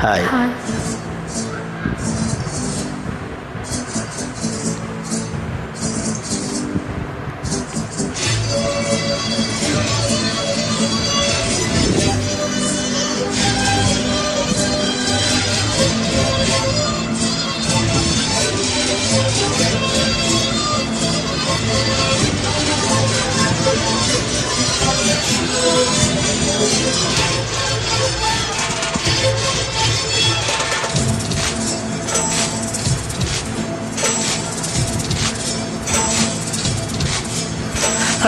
Hi.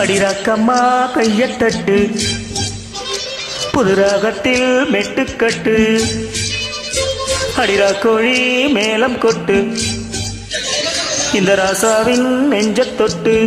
அடிராக்கம்மா Kaiyathattu, புதுராகத்தில் மெட்டுக்கட்டு, அடிராக்கோழி மேலம் கொட்டு, இந்த ராசாவின் நெஞ்சத் தொட்டு.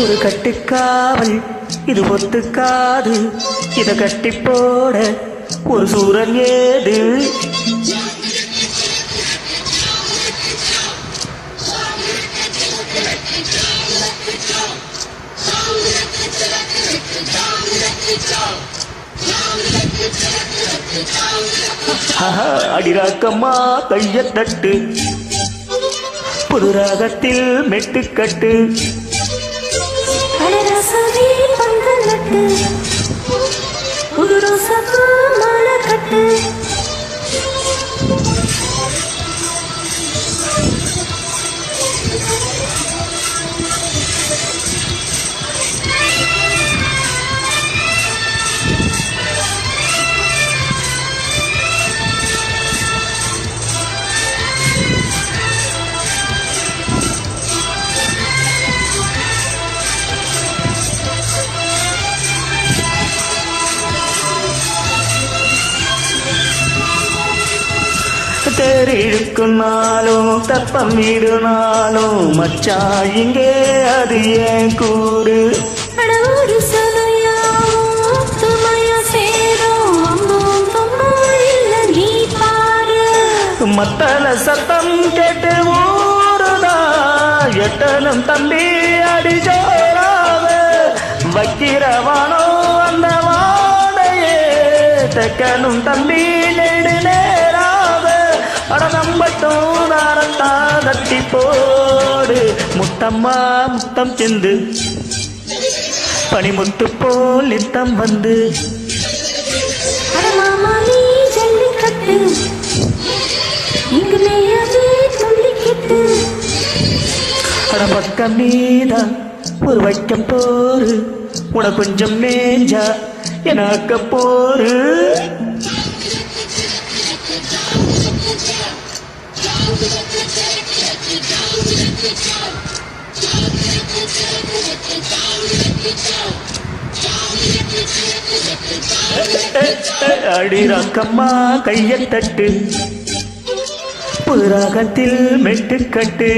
ஒரு கட்டுக்காவல் இது ஒத்துக்காது, இத கட்டி போட ஒரு சூரன் ஏது. அடிராக்கம்மா கையத்தட்டு, புதுராகத்தில் மெட்டுக்கட்டு, தேரிழுக்குனாலும் தப்பம் விடுனாலும் மச்சா இங்கே அது ஏன் கூறு. மத்தள சத்தம் கேட்டு ஊருதா எட்டனும் தம்பி அடிஜோராவ வைக்கிறவானோ அந்த வாடையே தெக்கனும் தம்பி நெடு நேராவ அடநம்பட்டும் தாரத்தா தட்டி போடு. முத்தம்மா முத்தம் செந்து பனிமுத்து போல் நித்தம் வந்து பக்கம் நீதான் ஒரு வைக்கம் போரு, உன கொஞ்சம் மேஞ்சா எனக்கு போரு. அடிராக்கம்மா கையத்தட்டு, புதுராகத்தில் மெட்டுக்கட்டு,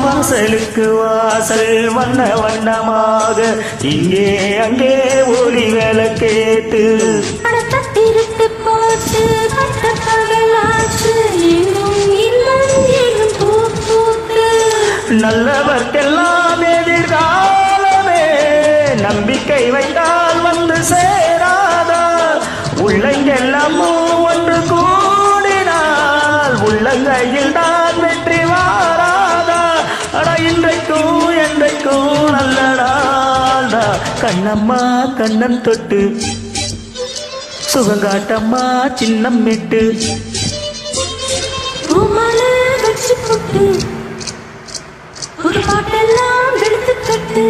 வாசலுக்கு வாசல் வண்ண வண்ணமாக இங்கே அங்கே ஒளி விளக்கேத்து. நல்லவர்க்கெல்லாம் எதிர்காலமே நம்பிக்கை வைத்தால் வந்து சேராதா. உள்ளங்கெல்லாம் ஒன்று கூடினால் உள்ளங்கையில் தான் வெற்றி வாராதா. அட இன்றைக்கும் என்றைக்கும் நல்ல நாள்தா. கண்ணம்மா கண்ணன் தொட்டு சுகங்காட்டம்மா சின்னம் விட்டு புது பாட்டெல்லாம் எடுத்துக்கட்டு.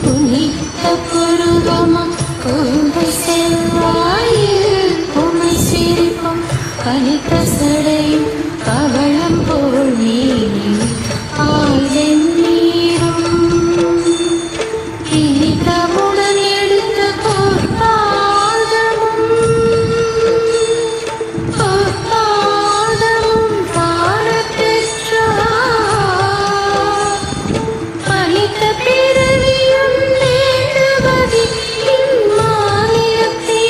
புனித புருவமும் பூவை செவ்வாயில் உமை சிரிப்பும் கனித்த சடையும் பவளம் போல் நீ ஆயிரம் நீரும் இனிதமுடன் எடுத்த பொற்பாதமும் காணப்பெற்றார். மனித பிறவியும் வேண்டுவதி இம்மாநிலத்தே.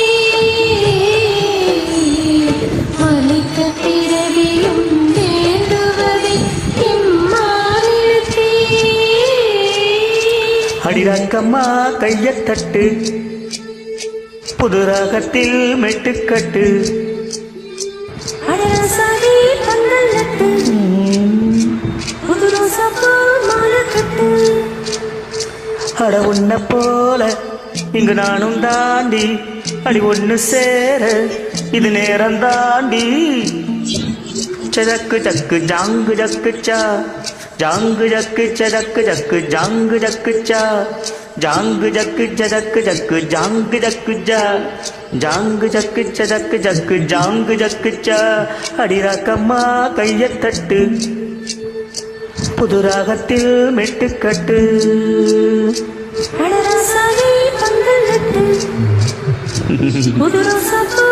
மனித பிறவியும் வேண்டுவதி இம்மாநிலத்தே. அடிராக்கம்மா கையத் தட்டு, புது ராகத்தில் மெட்டுக்கட்டு. அடரசாதி பந்தல் நட்டு, புது ரோசாப்பூ மாலை கட்டு. அட உன்னை போல இங்கு நானும் தாண்டி, அடி ஒண்ணு சேர இது நேரம் தாண்டி. சதக்கு சக்கு ஜாங்கு ஜக்குச்சா, ஜாங்கு jug சதக்கு jug ஜாங்கு ஜக்குச்சா, ஜாங்கு jug சதக்கு jug ஜாங்கு ஜக்குச்சா, ஜாங்கு jug சதக்கு jug ஜாங்கு ஜக்குச்சா. அடிராக்கம்மா கையத் தட்டு, புது ராகத்தில் மெட்டுக்கட்டு. அடரசாதி பந்தல் நட்டு, புது ரோசாப்பூ